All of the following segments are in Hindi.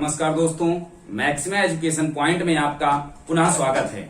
नमस्कार दोस्तों, मैक्सिमा एजुकेशन पॉइंट में आपका पुनः स्वागत है।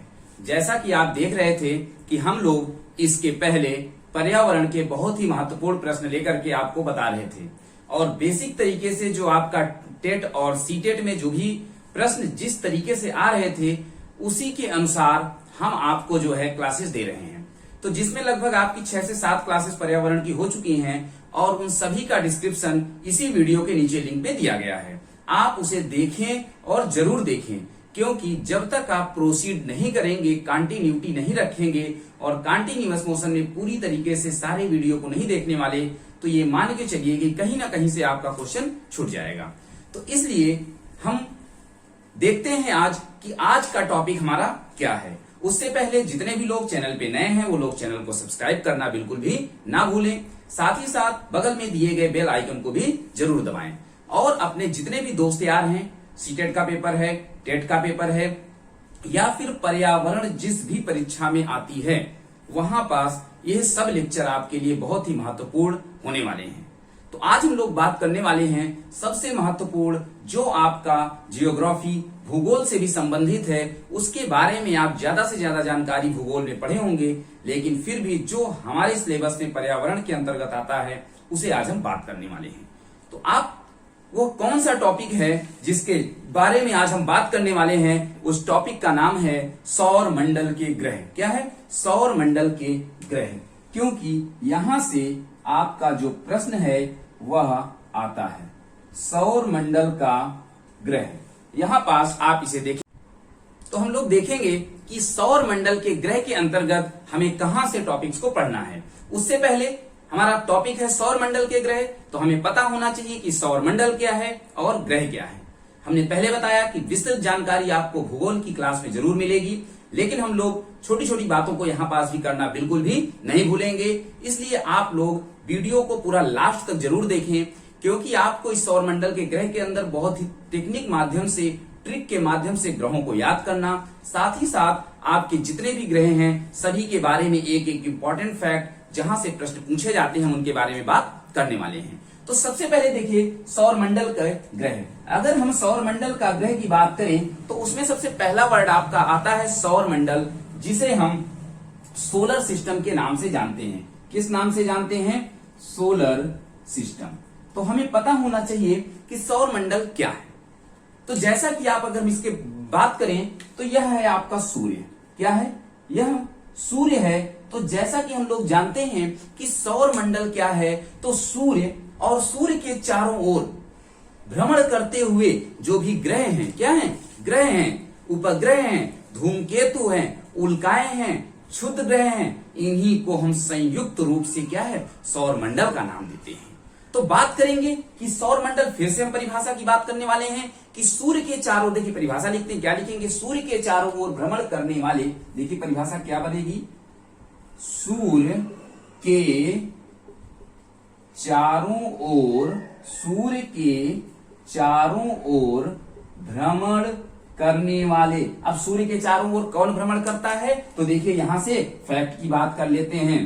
जैसा कि आप देख रहे थे कि हम लोग इसके पहले पर्यावरण के बहुत ही महत्वपूर्ण प्रश्न लेकर के आपको बता रहे थे और बेसिक तरीके से जो आपका टेट और सीटेट में जो भी प्रश्न जिस तरीके से आ रहे थे उसी के अनुसार हम आपको जो है क्लासेस दे रहे हैं। तो जिसमें लगभग आपकी 6 से 7 क्लासेस पर्यावरण की हो चुकी हैं और उन सभी का डिस्क्रिप्शन इसी वीडियो के नीचे लिंक पे दिया गया है। आप उसे देखें और जरूर देखें, क्योंकि जब तक आप प्रोसीड नहीं करेंगे, कंटिन्यूटी नहीं रखेंगे और कंटिन्यूअस मोशन में पूरी तरीके से सारे वीडियो को नहीं देखने वाले, तो ये मान के चलिए कि कहीं ना कहीं से आपका क्वेश्चन छूट जाएगा। तो इसलिए हम देखते हैं आज कि आज का टॉपिक हमारा क्या है। उससे पहले जितने भी लोग चैनल पे नए हैं वो लोग चैनल को सब्सक्राइब करना बिल्कुल भी ना भूलें। साथ ही साथ बगल में दिए गए बेल आइकन को भी जरूर दबाएं और अपने जितने भी दोस्त यार हैं, सीटेट का पेपर है, टेट का पेपर है या फिर पर्यावरण जिस भी परीक्षा में आती है वहां पास यह सब लेक्चर आपके लिए बहुत ही महत्वपूर्ण होने वाले हैं। तो आज हम लोग बात करने वाले हैं सबसे महत्वपूर्ण जो आपका जियोग्राफी भूगोल से भी संबंधित है, उसके बारे में आप ज्यादा से ज्यादा जानकारी भूगोल में पढ़े होंगे, लेकिन फिर भी जो हमारे सिलेबस में पर्यावरण के अंतर्गत आता है उसे आज हम बात करने वाले हैं। तो आप वो कौन सा टॉपिक है जिसके बारे में आज हम बात करने वाले हैं, उस टॉपिक का नाम है सौर मंडल के ग्रह। क्या है? सौर मंडल के ग्रह। क्योंकि यहां से आपका जो प्रश्न है वह आता है सौर मंडल का ग्रह। यहां पास आप इसे देखें तो हम लोग देखेंगे कि सौर मंडल के ग्रह के अंतर्गत हमें कहां से टॉपिक्स को पढ़ना है। उससे पहले हमारा टॉपिक है सौर मंडल के ग्रह, तो हमें पता होना चाहिए कि सौर मंडल क्या है और ग्रह क्या है। हमने पहले बताया कि विस्तृत जानकारी आपको भूगोल की क्लास में जरूर मिलेगी, लेकिन हम लोग छोटी छोटी बातों को यहाँ पास भी करना बिल्कुल भी नहीं भूलेंगे। इसलिए आप लोग वीडियो को पूरा लास्ट तक जरूर देखें, क्योंकि आपको इस सौर मंडल के ग्रह के अंदर बहुत ही टेक्निक माध्यम से, ट्रिक के माध्यम से ग्रहों को याद करना, साथ ही साथ आपके जितने भी ग्रह हैं सभी के बारे में एक एक इंपॉर्टेंट फैक्ट जहां से प्रश्न पूछे जाते हैं उनके बारे में बात करने वाले हैं। तो सबसे पहले देखिए सौर मंडल का ग्रह। अगर हम सौर मंडल का ग्रह की बात करें तो उसमें सबसे पहला वर्ड आपका आता है सौर मंडल, जिसे हम सोलर सिस्टम के नाम से जानते हैं। किस नाम से जानते हैं? Solar system. तो हमें पता होना चाहिए कि सौर मंडल क्या है। तो जैसा कि आप अगर हम इसके बात करें तो यह है आपका सूर्य। क्या है? यह सूर्य है। तो जैसा कि हम लोग जानते हैं कि सौर मंडल क्या है, तो सूर्य और सूर्य के चारों ओर भ्रमण करते हुए जो भी ग्रह हैं, क्या हैं? ग्रह हैं, उपग्रह हैं, धूमकेतु हैं, उल्काएं हैं, क्षुद्र ग्रह हैं, इन्हीं को हम संयुक्त रूप से क्या है? सौर मंडल का नाम देते हैं। तो बात करेंगे कि सौर मंडल, फिर से हम परिभाषा की बात करने वाले हैं कि सूर्य के चारों, देखिए परिभाषा लिखते हैं, क्या लिखेंगे? सूर्य के चारों ओर भ्रमण करने वाले, देखिए परिभाषा क्या बनेगी? सूर्य के चारों ओर, सूर्य के चारों ओर भ्रमण करने वाले। अब सूर्य के चारों ओर कौन भ्रमण करता है? तो देखिए यहां से फैक्ट की बात कर लेते हैं।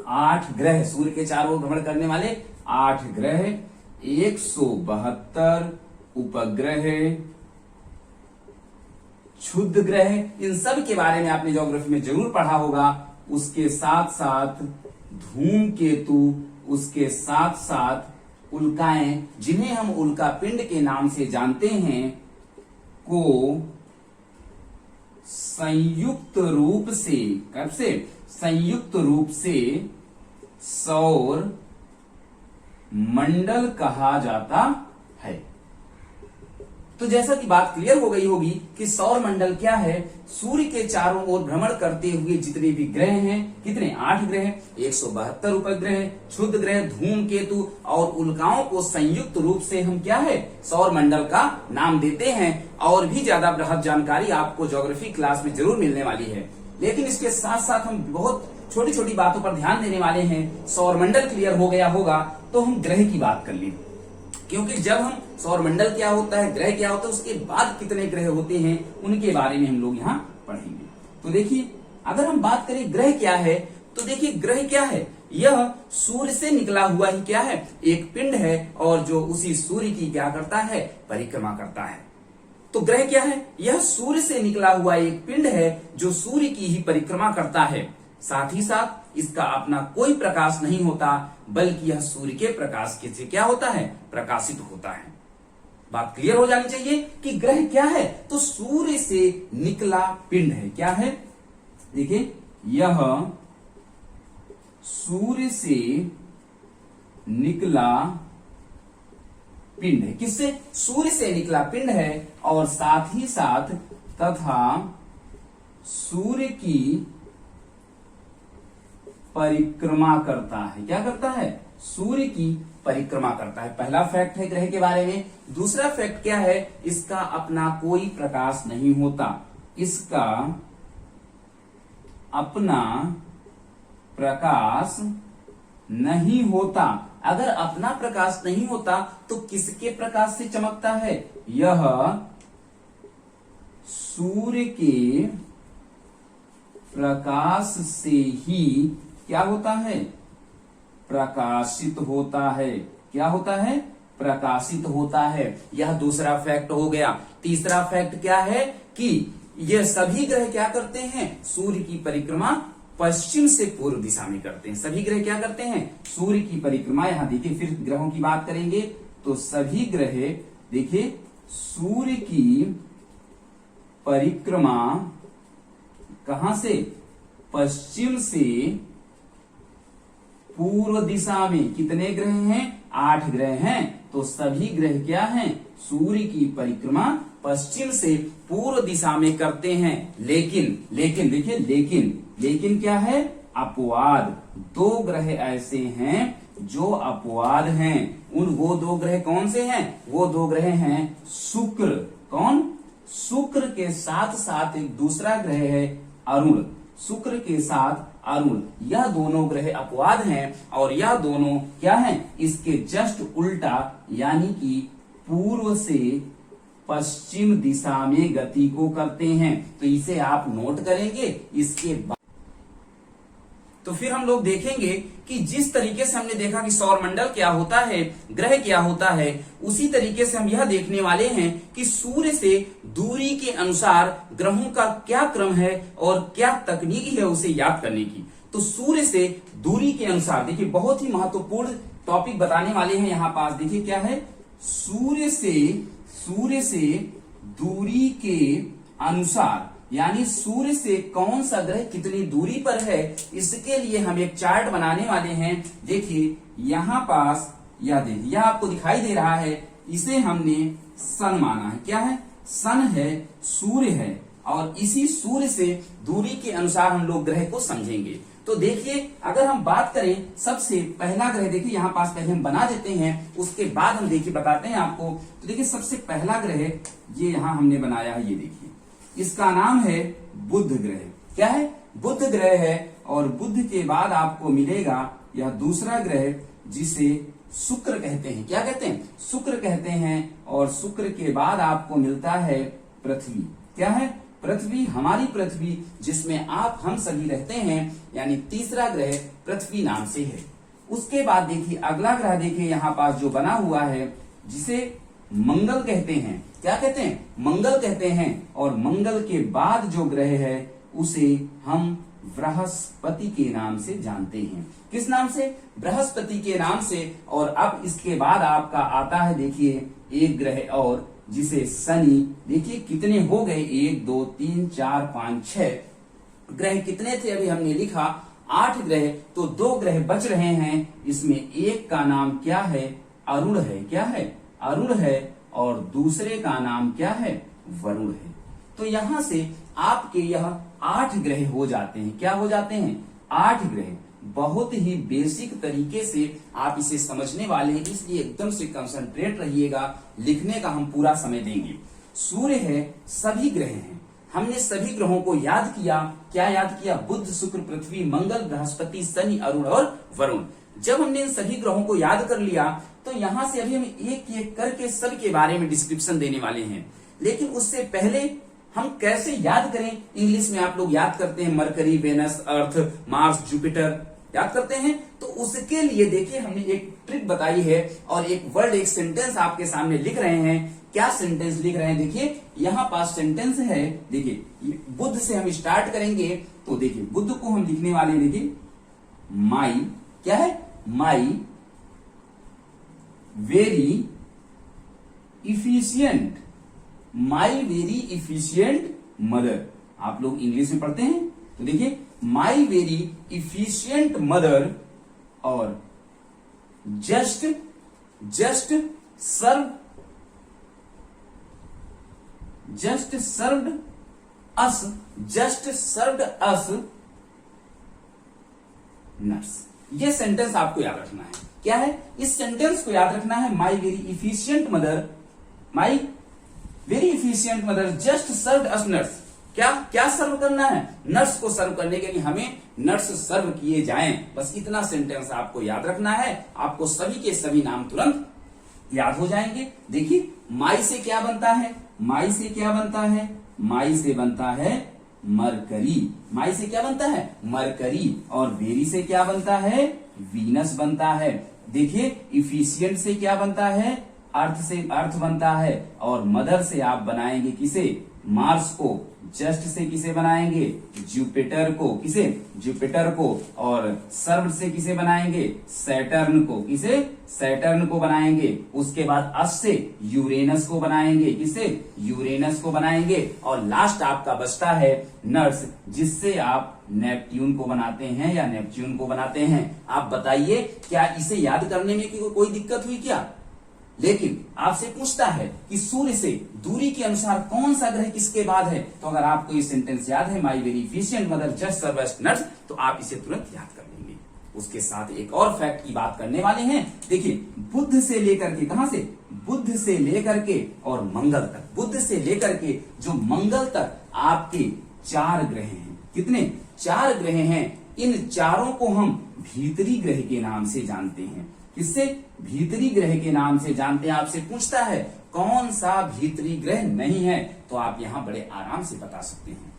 8 ग्रह, सूर्य के चारों ओर भ्रमण करने वाले 8 ग्रह, 172 उपग्रह, क्षुद्र ग्रह, इन सब के बारे में आपने ज्योग्राफी में जरूर पढ़ा होगा। उसके साथ साथ धूमकेतु, उसके साथ साथ उल्काएं, जिन्हें हम उल्का पिंड के नाम से जानते हैं, को संयुक्त रूप से, कब से? संयुक्त रूप से सौर मंडल कहा जाता है। तो जैसा कि बात क्लियर हो गई होगी कि सौर मंडल क्या है? सूर्य के चारों ओर भ्रमण करते हुए जितने भी ग्रह हैं, कितने? 8 ग्रह, 172 उपग्रह, क्षुद्र ग्रह, धूमकेतु और उल्काओं को संयुक्त रूप से हम क्या है? सौर मंडल का नाम देते हैं। और भी ज्यादा बृहद जानकारी आपको ज्योग्राफी क्लास में जरूर मिलने वाली है, लेकिन इसके साथ साथ हम बहुत छोटी छोटी बातों पर ध्यान देने वाले हैं। सौर मंडल क्लियर हो गया होगा तो हम ग्रह की बात कर लें, क्योंकि जब हम सौर मंडल क्या होता है, ग्रह क्या होता है, उसके बाद कितने ग्रह होते हैं उनके बारे में हम लोग यहाँ पढ़ेंगे। तो देखिए अगर हम बात करें ग्रह क्या है, तो देखिए ग्रह क्या है? यह सूर्य से निकला हुआ ही क्या है, एक पिंड है, और जो उसी सूर्य की क्या करता है, परिक्रमा करता है। तो ग्रह क्या है, यह सूर्य से निकला हुआ एक पिंड है जो सूर्य की ही परिक्रमा करता है। साथ ही साथ इसका अपना कोई प्रकाश नहीं होता, बल्कि यह सूर्य के प्रकाश से क्या होता है, प्रकाशित होता है। बात क्लियर हो जानी चाहिए कि ग्रह क्या है, तो सूर्य से निकला पिंड है। क्या है, देखिए यह सूर्य से निकला पिंड है। किससे, सूर्य से निकला पिंड है, और साथ ही साथ तथा सूर्य की परिक्रमा करता है। क्या करता है, सूर्य की परिक्रमा करता है। पहला फैक्ट है ग्रह के बारे में। दूसरा फैक्ट क्या है, इसका अपना कोई प्रकाश नहीं होता, इसका अपना प्रकाश नहीं होता। अगर अपना प्रकाश नहीं होता तो किसके प्रकाश से चमकता है, यह सूर्य के प्रकाश से ही क्या होता है, प्रकाशित होता है। क्या होता है, प्रकाशित होता है। यह दूसरा फैक्ट हो गया। तीसरा फैक्ट क्या है कि ये सभी ग्रह क्या करते हैं, सूर्य की परिक्रमा पश्चिम से पूर्व दिशा में करते हैं। सभी ग्रह क्या करते हैं, सूर्य की परिक्रमा। यहां देखिए, फिर ग्रहों की बात करेंगे तो सभी ग्रह देखिए सूर्य की परिक्रमा कहां से, पश्चिम से पूर्व दिशा में। कितने ग्रह हैं, 8 ग्रह हैं। तो सभी ग्रह क्या हैं, सूर्य की परिक्रमा पश्चिम से पूर्व दिशा में करते हैं। लेकिन देखिए, लेकिन क्या है, अपवाद। 2 ग्रह ऐसे हैं जो अपवाद हैं। वो 2 ग्रह कौन से हैं, वो 2 ग्रह हैं शुक्र। कौन, शुक्र के साथ साथ एक दूसरा ग्रह है अरुण। शुक्र के साथ अरुण, यह दोनों ग्रह अपवाद हैं, और यह दोनों क्या हैं, इसके जस्ट उल्टा, यानी कि पूर्व से पश्चिम दिशा में गति को करते हैं। तो इसे आप नोट करेंगे। इसके बाद तो फिर हम लोग देखेंगे कि जिस तरीके से हमने देखा कि सौरमंडल क्या होता है, ग्रह क्या होता है, उसी तरीके से हम यह देखने वाले हैं कि सूर्य से दूरी के अनुसार ग्रहों का क्या क्रम है और क्या तकनीक है उसे याद करने की। तो सूर्य से दूरी के अनुसार देखिए, बहुत ही महत्वपूर्ण टॉपिक बताने वाले हैं यहाँ पास। देखिए क्या है, सूर्य से दूरी के अनुसार, यानी सूर्य से कौन सा ग्रह कितनी दूरी पर है, इसके लिए हम एक चार्ट बनाने वाले हैं। देखिए यहां पास, यह देखिए, यह आपको दिखाई दे रहा है, इसे हमने सन माना है। क्या है, सन है, सूर्य है, और इसी सूर्य से दूरी के अनुसार हम लोग ग्रह को समझेंगे। तो देखिए, अगर हम बात करें सबसे पहला ग्रह, देखिए यहां पास पहले हम बना देते हैं, उसके बाद हम देखिए बताते हैं आपको। तो देखिए सबसे पहला ग्रह ये यहां हमने बनाया है, ये देखिए, इसका नाम है बुध ग्रह। क्या है, बुध ग्रह है। और बुध के बाद आपको मिलेगा यह दूसरा ग्रह जिसे शुक्र कहते हैं। क्या कहते हैं, शुक्र कहते हैं। और शुक्र के बाद आपको मिलता है पृथ्वी। क्या है, पृथ्वी, हमारी पृथ्वी जिसमें आप हम सभी रहते हैं, यानी तीसरा ग्रह पृथ्वी नाम से है। उसके बाद देखिए अगला ग्रह, देखिए यहाँ पास जो बना हुआ है, जिसे मंगल कहते हैं। क्या कहते हैं, मंगल कहते हैं। और मंगल के बाद जो ग्रह है उसे हम बृहस्पति के नाम से जानते हैं। किस नाम से, बृहस्पति के नाम से। और अब इसके बाद आपका आता है, देखिए एक ग्रह और, जिसे शनि। देखिए कितने हो गए, 1 2 3 4 5 6 ग्रह कितने थे, अभी हमने लिखा 8 ग्रह। तो 2 ग्रह बच रहे हैं, इसमें एक का नाम क्या है, अरुण है। क्या है, अरुण है। और दूसरे का नाम क्या है, वरुण है। तो यहां से आपके यह 8 ग्रह हो जाते हैं। क्या हो जाते हैं, 8 ग्रह। बहुत ही बेसिक तरीके से आप इसे समझने वाले हैं, इसलिए एकदम से कंसंट्रेट रहिएगा। लिखने का हम पूरा समय देंगे। सूर्य है, सभी ग्रह हैं, हमने सभी ग्रहों को याद किया। क्या याद किया, बुध, शुक्र, पृथ्वी, मंगल, बृहस्पति, शनि, अरुण और वरुण। जब हमने इन सभी ग्रहों को याद कर लिया, तो यहां से अभी हम एक एक करके सब के बारे में डिस्क्रिप्शन देने वाले हैं। लेकिन उससे पहले हम कैसे याद करें, इंग्लिश में आप लोग याद करते हैं मरकरी, वेनस, अर्थ, मार्स, जुपिटर। याद करते हैं। तो उसके लिए देखिए हमने एक ट्रिक बताई है और एक वर्ड, एक सेंटेंस आपके सामने लिख रहे हैं। क्या सेंटेंस लिख रहे हैं? देखिए यहां पास सेंटेंस है। देखिए बुद्ध से हम स्टार्ट करेंगे, तो देखिए बुद्ध को हम लिखने वाले हैं। देखिए माई, क्या है? My very efficient, my very efficient mother. आप लोग इंग्लिश में पढ़ते हैं, तो देखिए माई वेरी इफिशियंट मदर और जस्ट सर्व सर्व्ड अस नट्स। ये सेंटेंस आपको याद रखना है। क्या है? इस सेंटेंस को याद रखना है। My very efficient mother just served us nuts. क्या सर्व करना है? नट्स को सर्व करने के लिए हमें नट्स सर्व किए जाएं। बस इतना सेंटेंस आपको याद रखना है। आपको सभी के सभी नाम तुरंत याद हो जाएंगे। देखिए माई से क्या बनता है? माई से बनता है मरकरी। माई से क्या बनता है? मरकरी। और वेरी से क्या बनता है? वीनस बनता है। देखिए इफिशियंट से क्या बनता है? अर्थ से अर्थ बनता है। और मदर से आप बनाएंगे किसे? मार्स को। जस्ट से किसे बनाएंगे? जुपिटर को। किसे? जुपिटर को। और सर्व से किसे बनाएंगे? सैटर्न को। किसे? सैटर्न को बनाएंगे। उसके बाद अस से यूरेनस को बनाएंगे। किसे? यूरेनस को बनाएंगे। और लास्ट आपका बचता है नट्स, जिससे आप नेपट्यून को बनाते हैं या नेपच्यून को बनाते हैं। आप बताइए क्या इसे याद करने में कोई दिक्कत हुई क्या? लेकिन आपसे पूछता है कि सूर्य से दूरी के अनुसार कौन सा ग्रह किसके बाद है, तो अगर आपको ये सेंटेंस याद है, my very efficient mother just served nuts, तो आप इसे तुरंत याद कर लेंगे। उसके साथ एक और फैक्ट की बात करने वाले हैं। देखिए बुध से लेकर के, कहां से? बुध से लेकर के और मंगल तक। बुध से लेकर के जो मंगल तक आपके 4 ग्रह हैं। कितने? 4 ग्रह हैं। इन चारों को हम भीतरी ग्रह के नाम से जानते हैं। किससे? भीतरी ग्रह के नाम से जानते हैं। आपसे पूछता है कौन सा भीतरी ग्रह नहीं है, तो आप यहां बड़े आराम से बता सकते हैं।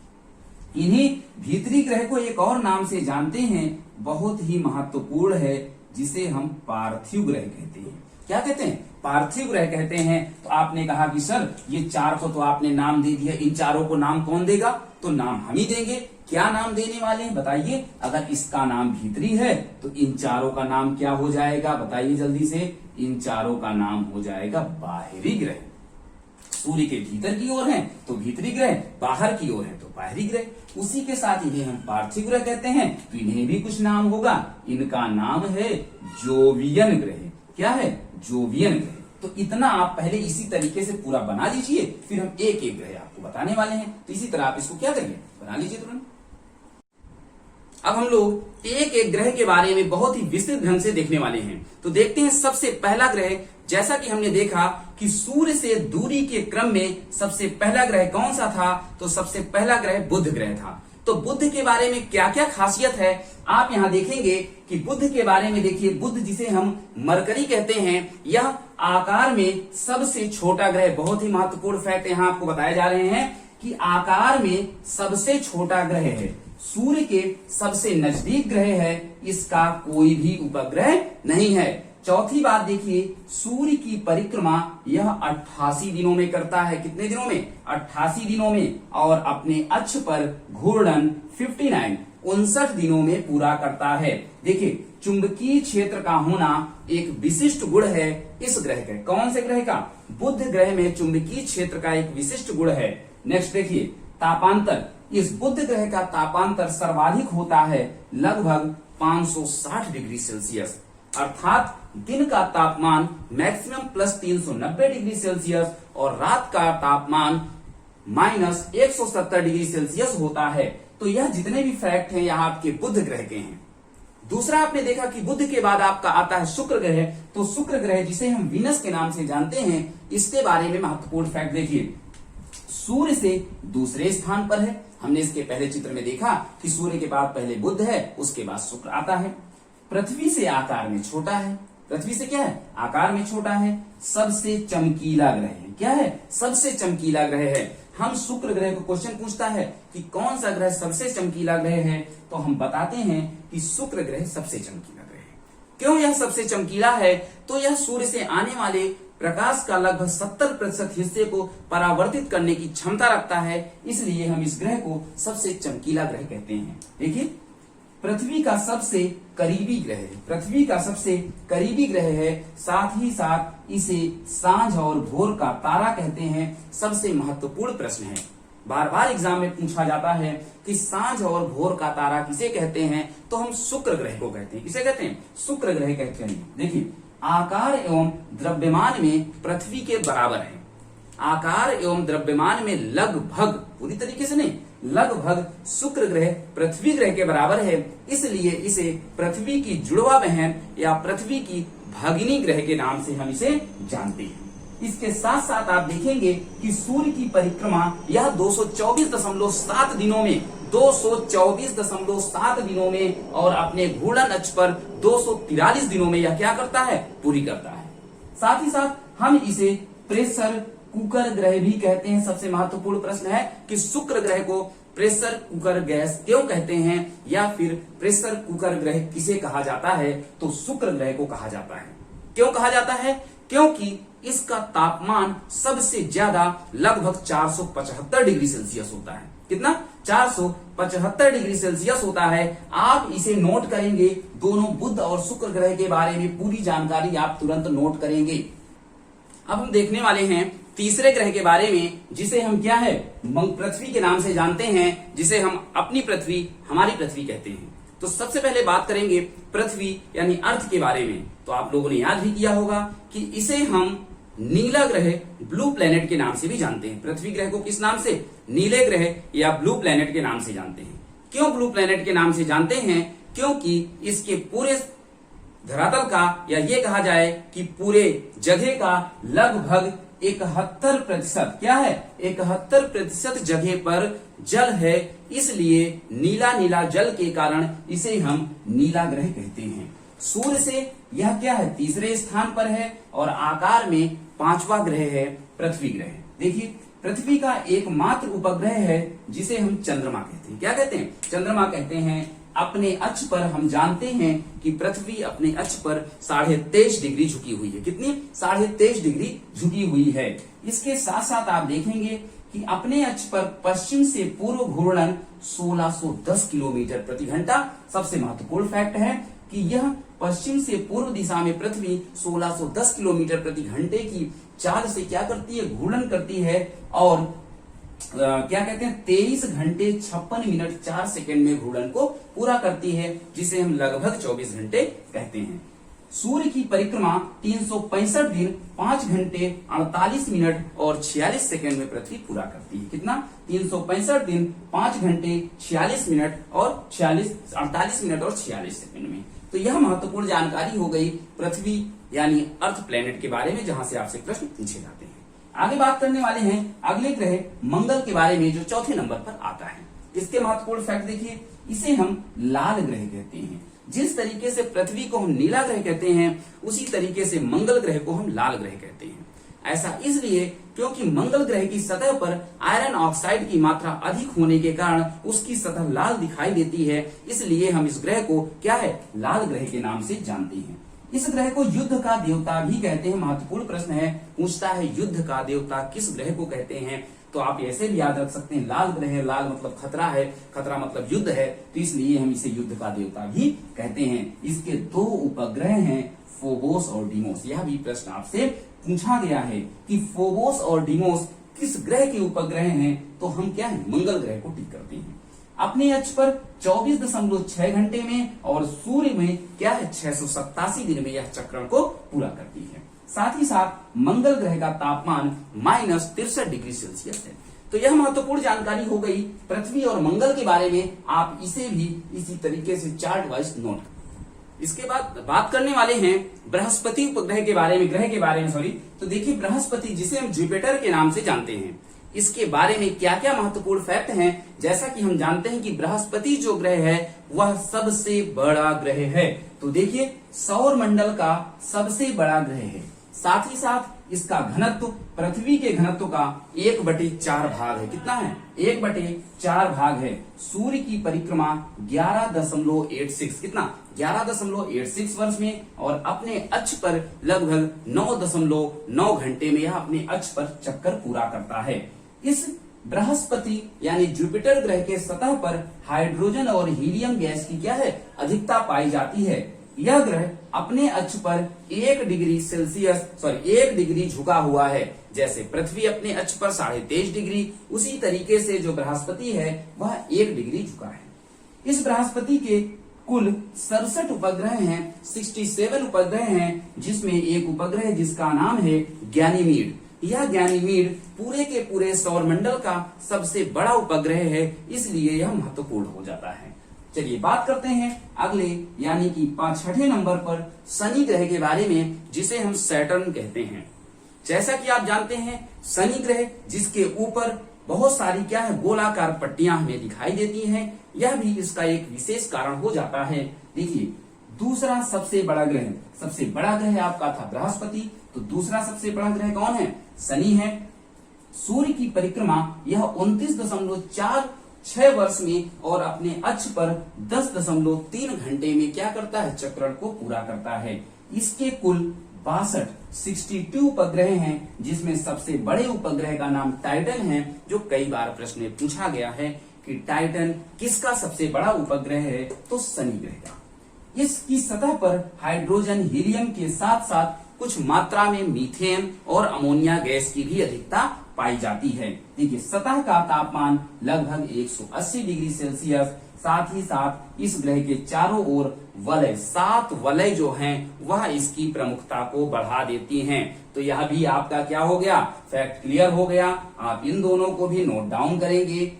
इन्हीं भीतरी ग्रह को एक और नाम से जानते हैं, बहुत ही महत्वपूर्ण है, जिसे हम पार्थिव ग्रह कहते हैं। क्या कहते हैं? पार्थिव ग्रह कहते हैं। तो आपने कहा कि सर ये 4 को तो आपने नाम दे दिया, इन चारों को नाम कौन देगा? तो नाम हम ही देंगे। क्या नाम देने वाले हैं बताइए? अगर इसका नाम भीतरी है तो इन चारों का नाम क्या हो जाएगा? बताइए जल्दी से। इन चारों का नाम हो जाएगा बाहरी ग्रह। सूर्य के भीतर की ओर हैं तो भीतरी ग्रह, बाहर की ओर है तो बाहरी ग्रह। उसी के साथ इन्हें हम पार्थिव ग्रह कहते हैं, तो इन्हें भी कुछ नाम होगा। इनका नाम है जोवियन ग्रह। क्या है? जोवियन ग्रह। तो इतना आप पहले इसी तरीके से पूरा बना लीजिए, फिर हम एक एक ग्रह आपको बताने वाले हैं। तो इसी तरह आप इसको क्या करिए? बना लीजिए तुरंत। अब हम लोग एक एक ग्रह के बारे में बहुत ही विस्तृत ढंग से देखने वाले हैं। तो देखते हैं सबसे पहला ग्रह। जैसा कि हमने देखा कि सूर्य से दूरी के क्रम में सबसे पहला ग्रह कौन सा था, तो सबसे पहला ग्रह बुध ग्रह था। तो बुध के बारे में क्या क्या खासियत है आप यहां देखेंगे कि बुध के बारे में देखिए, बुध जिसे हम मरकरी कहते हैं, यह आकार में सबसे छोटा ग्रह। बहुत ही महत्वपूर्ण फैक्ट यहां आपको बताए जा रहे हैं कि आकार में सबसे छोटा ग्रह है, सूर्य के सबसे नजदीक ग्रह है, इसका कोई भी उपग्रह नहीं है। चौथी बात देखिए, सूर्य की परिक्रमा यह 88 दिनों में करता है। कितने दिनों में? 88 दिनों में। और अपने अक्ष पर घूर्णन 59 दिनों में पूरा करता है। देखिए चुंबकीय क्षेत्र का होना एक विशिष्ट गुण है इस ग्रह का। कौन से ग्रह का? बुध ग्रह में चुंबकीय क्षेत्र का एक विशिष्ट गुण है। नेक्स्ट देखिए तापांतर। इस बुध ग्रह का तापांतर सर्वाधिक होता है लगभग 560 डिग्री सेल्सियस, अर्थात दिन का तापमान मैक्सिमम प्लस 390 डिग्री सेल्सियस और रात का तापमान माइनस 170 डिग्री सेल्सियस होता है। तो यह जितने भी फैक्ट हैं यहाँ आपके बुध ग्रह के हैं। दूसरा आपने देखा कि बुध के बाद आपका आता है शुक्र ग्रह। तो शुक्र ग्रह जिसे हम वीनस के नाम से जानते हैं, इसके बारे में महत्वपूर्ण फैक्ट देखिए, सूर्य से दूसरे स्थान पर है। हमने इसके पहले चित्र में देखा कि सूर्य के बाद पहले बुध है, उसके बाद शुक्र आता है। पृथ्वी से आकार में छोटा है। पृथ्वी से क्या है? आकार में छोटा है। सबसे चमकीला ग्रह है। क्या है? सबसे चमकीला ग्रह है। हम शुक्र ग्रह को क्वेश्चन पूछता है कि कौन सा ग्रह सबसे चमकीला ग्रह है, तो हम बताते हैं कि शुक्र ग्रह सबसे चमकीला ग्रह है। क्यों यह सबसे चमकीला है? तो यह सूर्य से आने वाले प्रकाश का लगभग 70% हिस्से को परावर्तित करने की क्षमता रखता है, इसलिए हम इस ग्रह को सबसे चमकीला ग्रह कहते हैं। देखिए, पृथ्वी का सबसे करीबी ग्रह है, पृथ्वी का सबसे करीबी ग्रह है, साथ ही साथ इसे सांझ और भोर का तारा कहते हैं। सबसे महत्वपूर्ण प्रश्न है, बार बार एग्जाम में पूछा जाता है कि सांझ और भोर का तारा किसे कहते हैं, तो हम शुक्र ग्रह को कहते हैं। किसे कहते हैं? शुक्र ग्रह कहते हैं। देखिए, आकार एवं द्रव्यमान में पृथ्वी के बराबर है। आकार एवं द्रव्यमान में लगभग, पूरी तरीके से नहीं, लगभग शुक्र ग्रह पृथ्वी ग्रह के बराबर है, इसलिए इसे पृथ्वी की जुड़वा बहन या पृथ्वी की भगिनी ग्रह के नाम से हम इसे जानते हैं। इसके साथ साथ आप देखेंगे कि सूर्य की परिक्रमा यह 224.7 दिनों में 224.7 दिनों में और अपने घूर्णन अक्ष पर 243 दिनों में यह क्या करता है? पूरी करता है। साथ ही साथ हम इसे प्रेशर कुकर ग्रह भी कहते हैं। सबसे महत्वपूर्ण प्रश्न है कि शुक्र ग्रह को प्रेशर कुकर गैस क्यों कहते हैं, या फिर प्रेशर कुकर ग्रह किसे कहा जाता है, तो शुक्र ग्रह को कहा जाता है। क्यों कहा जाता है? क्योंकि इसका तापमान सबसे ज्यादा लगभग 475 डिग्री सेल्सियस होता है। कितना? 475 डिग्री सेल्सियस होता है। आप इसे नोट करेंगे, दोनों बुध और शुक्र ग्रह के बारे में पूरी जानकारी आप तुरंत नोट करेंगे। अब हम देखने वाले हैं तीसरे ग्रह के बारे में, जिसे हम क्या है? पृथ्वी के नाम से जानते हैं, जिसे हम अपनी पृथ्वी, हमारी पृथ्वी कहते हैं। तो सबसे पहले बात करेंगे पृथ्वी यानी अर्थ के बारे में। तो आप लोगों ने याद भी किया होगा कि इसे हम नीला ग्रह, ब्लू प्लेनेट के नाम से भी जानते हैं। पृथ्वी ग्रह को किस नाम से? नीले ग्रह या ब्लू प्लेनेट के नाम से जानते हैं। क्यों ब्लू प्लेनेट के नाम से जानते हैं? क्योंकि इसके पूरे धरातल का, या ये कहा जाए कि पूरे जगह का लगभग 71% क्या है? 71% जगह पर जल है, इसलिए नीला नीला जल के कारण इसे हम नीला ग्रह कहते हैं। सूर्य से यह क्या है? तीसरे स्थान पर है और आकार में 5वां ग्रह है पृथ्वी ग्रह। देखिए, पृथ्वी का एकमात्र उपग्रह है जिसे हम चंद्रमा कहते हैं। क्या कहते हैं? चंद्रमा कहते हैं। अपने अक्ष पर हम जानते हैं कि पृथ्वी अपने अक्ष पर 23.5 डिग्री झुकी हुई है। कितनी? 23.5 डिग्री झुकी हुई है। इसके साथ साथ आप देखेंगे कि अपने अक्ष पर पश्चिम से पूर्व घूर्णन 1610 किलोमीटर प्रति घंटा। सबसे महत्वपूर्ण फैक्ट है कि यह पश्चिम से पूर्व दिशा में पृथ्वी 1610 किलोमीटर प्रति घंटे की चाल से क्या करती है? घूर्णन करती है। और क्या कहते हैं? 23 घंटे 56 मिनट 4 सेकंड में घूर्णन को पूरा करती है, जिसे हम लगभग 24 घंटे कहते हैं। सूर्य की परिक्रमा 365 दिन 5 घंटे 48 मिनट और 46 सेकंड में पृथ्वी पूरा करती है। कितना? 365 दिन 5 घंटे 46 मिनट और 48 मिनट और 46 सेकंड में। तो यह महत्वपूर्ण जानकारी हो गई पृथ्वी यानी अर्थ प्लेनेट के बारे में, जहां से आपसे प्रश्न पूछे जाते हैं। आगे बात करने वाले हैं अगले ग्रह मंगल के बारे में, जो चौथे नंबर पर आता है। इसके महत्वपूर्ण फैक्ट देखिए, इसे हम लाल ग्रह कहते हैं। जिस तरीके से पृथ्वी को हम नीला ग्रह कहते हैं, उसी तरीके से मंगल ग्रह को हम लाल ग्रह कहते हैं। ऐसा इसलिए क्योंकि मंगल ग्रह की सतह पर आयरन ऑक्साइड की मात्रा अधिक होने के कारण उसकी सतह लाल दिखाई देती है, इसलिए हम इस ग्रह को क्या है? लाल ग्रह के नाम से जानते हैं। इस ग्रह को युद्ध का देवता भी कहते हैं। महत्वपूर्ण प्रश्न है, पूछता है युद्ध का देवता किस ग्रह को कहते हैं, तो आप ऐसे भी याद रख सकते हैं, लाल ग्रह है, लाल मतलब खतरा है, खतरा मतलब युद्ध है, तो इसलिए हम इसे युद्ध का देवता भी कहते हैं। इसके 2 उपग्रह हैं, फोबोस और डीमोस। यह भी प्रश्न आपसे पूछा गया है कि फोबोस और डीमोस किस ग्रह के उपग्रह हैं, तो हम क्या है? मंगल ग्रह को टिक करते हैं। अपने अक्ष पर 24.6 घंटे में और सूर्य में क्या है? 687 दिन में यह चक्रण को पूरा करती है। साथ ही साथ मंगल ग्रह का तापमान -63 डिग्री सेल्सियस है। तो यह महत्वपूर्ण जानकारी हो गई पृथ्वी और मंगल के बारे में। आप इसे भी इसी तरीके से चार्ट वाइज नोट। इसके बाद बात करने वाले हैं बृहस्पति उपग्रह के बारे में, ग्रह के बारे में सॉरी। तो देखिए, बृहस्पति जिसे हम जुपिटर के नाम से जानते हैं, इसके बारे में क्या क्या महत्वपूर्ण फैक्ट हैं। जैसा कि हम जानते हैं कि बृहस्पति जो ग्रह है वह सबसे बड़ा ग्रह है। तो देखिए, सौर मंडल का सबसे बड़ा ग्रह है। साथ ही साथ इसका घनत्व पृथ्वी के घनत्व का 1/4 भाग है। कितना है? 1/4 भाग है। सूर्य की परिक्रमा 11.86 कितना 11.86 वर्ष में और अपने अक्ष पर लगभग 9.9 घंटे में यह अपने अक्ष पर चक्कर पूरा करता है। इस बृहस्पति यानी जुपिटर ग्रह के सतह पर हाइड्रोजन और हीलियम गैस की क्या है? अधिकता पाई जाती है। यह ग्रह अपने अक्ष पर 1 डिग्री झुका हुआ है। जैसे पृथ्वी अपने अक्ष पर 23.5 डिग्री, उसी तरीके से जो बृहस्पति है वह 1 डिग्री झुका है। इस बृहस्पति के कुल 67 उपग्रह हैं, 67 उपग्रह हैं, जिसमें एक उपग्रह जिसका नाम है गैनीमीड। यह गैनीमीड पूरे के पूरे सौरमंडल का सबसे बड़ा उपग्रह है, इसलिए यह महत्वपूर्ण हो जाता है। चलिए बात करते हैं अगले यानी कि 6ठे नंबर पर शनि ग्रह के बारे में, जिसे हम सैटर्न कहते हैं। जैसा कि आप जानते हैं शनि ग्रह जिसके ऊपर बहुत सारी क्या है गोलाकार पट्टियां हमें दिखाई देती हैं, यह भी इसका एक विशेष कारण हो जाता है। देखिए दूसरा सबसे बड़ा ग्रह आपका था बृहस्पति, तो दूसरा सबसे बड़ा ग्रह कौन है? शनि है। सूर्य की परिक्रमा यह 29.46 वर्ष में और अपने अक्ष पर 10.3 घंटे में क्या करता है? चक्रण को पूरा करता है। इसके कुल 62 उपग्रह हैं, जिसमें सबसे बड़े उपग्रह का नाम टाइटन है, जो कई बार प्रश्न में पूछा गया है कि टाइटन किसका सबसे बड़ा उपग्रह है? तो शनि ग्रह का। इसकी सतह पर हाइड्रोजन हीलियम के साथ साथ कुछ मात्रा में मीथेन और अमोनिया गैस की भी अधिकता पाई जाती है। देखिए सतह का तापमान लगभग 180 डिग्री सेल्सियस, साथ ही साथ इस ग्रह के चारों ओर वलय 7 वलय जो हैं वह इसकी प्रमुखता को बढ़ा देती हैं। तो यह भी आपका क्या हो गया? फैक्ट क्लियर हो गया। आप इन दोनों को भी नोट डाउन करेंगे।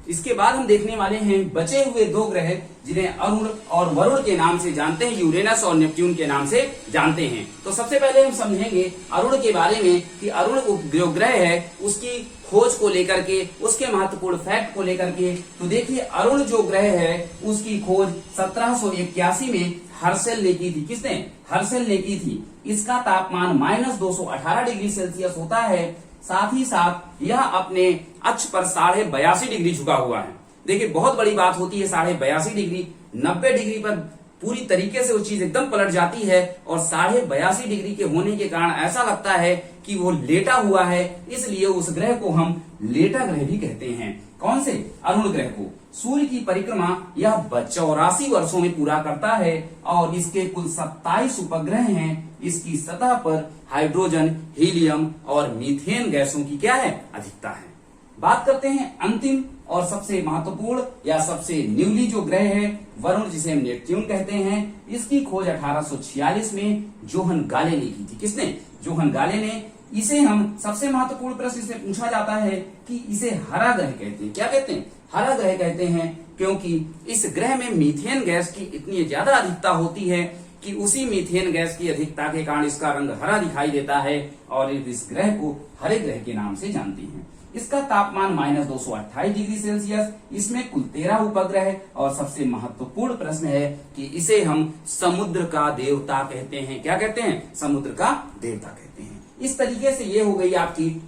इसके बाद हम देखने वाले हैं बचे हुए 2 ग्रह, जिन्हें अरुण और वरुण के नाम से जानते हैं, यूरेनस और नेपच्यून के नाम से जानते हैं। तो सबसे पहले हम समझेंगे अरुण के बारे में कि अरुण जो ग्रह है उसकी खोज को लेकर के, उसके महत्वपूर्ण फैक्ट को लेकर के। तो देखिए अरुण जो ग्रह है उसकी खोज 1781 में हर्शेल ने की थी। किसने? हर्शेल ने की थी। इसका तापमान -218 डिग्री सेल्सियस होता है। साथ ही साथ यह अपने अक्ष पर 82.5 डिग्री झुका हुआ है। देखिए बहुत बड़ी बात होती है 82.5 डिग्री, 90 डिग्री पर पूरी तरीके से वो चीज एकदम पलट जाती है और 82.5 डिग्री के होने के कारण ऐसा लगता है कि वो लेटा हुआ है, इसलिए उस ग्रह को हम लेटा ग्रह भी कहते हैं। कौन से? अरुण ग्रह को। सूर्य की परिक्रमा यह 84 वर्षों में पूरा करता है और इसके कुल 27 उपग्रह हैं। इसकी सतह पर हाइड्रोजन, हीलियम और मीथेन गैसों की क्या है? अधिकता है। बात करते हैं अंतिम और सबसे महत्वपूर्ण या सबसे न्यूली जो ग्रह है वरुण, जिसे हम नेपच्यून कहते हैं। इसकी खोज 1846 में जोहन गाले ने की थी। किसने? जोहन गाले ने। इसे हम सबसे महत्वपूर्ण प्रश्न इसमें पूछा जाता है कि इसे हरा ग्रह कहते हैं। क्या कहते हैं? हरा ग्रह कहते हैं, क्योंकि इस ग्रह में मीथेन गैस की इतनी ज्यादा अधिकता होती है कि उसी मीथेन गैस की अधिकता के कारण इसका रंग हरा दिखाई देता है और इस ग्रह को हरे ग्रह के नाम से जानते हैं। इसका तापमान -228 डिग्री सेल्सियस, इसमें कुल 13 उपग्रह और सबसे महत्वपूर्ण प्रश्न है कि इसे हम समुद्र का देवता कहते हैं। क्या कहते हैं? समुद्र का देवता कहते हैं। इस तरीके से ये हो गई आपकी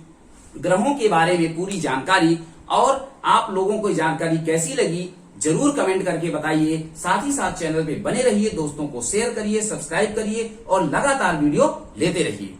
ग्रहों के बारे में पूरी जानकारी। और आप लोगों को जानकारी कैसी लगी जरूर कमेंट करके बताइए। साथ ही साथ चैनल पे बने रहिए, दोस्तों को शेयर करिए, सब्सक्राइब करिए और लगातार वीडियो लेते रहिए।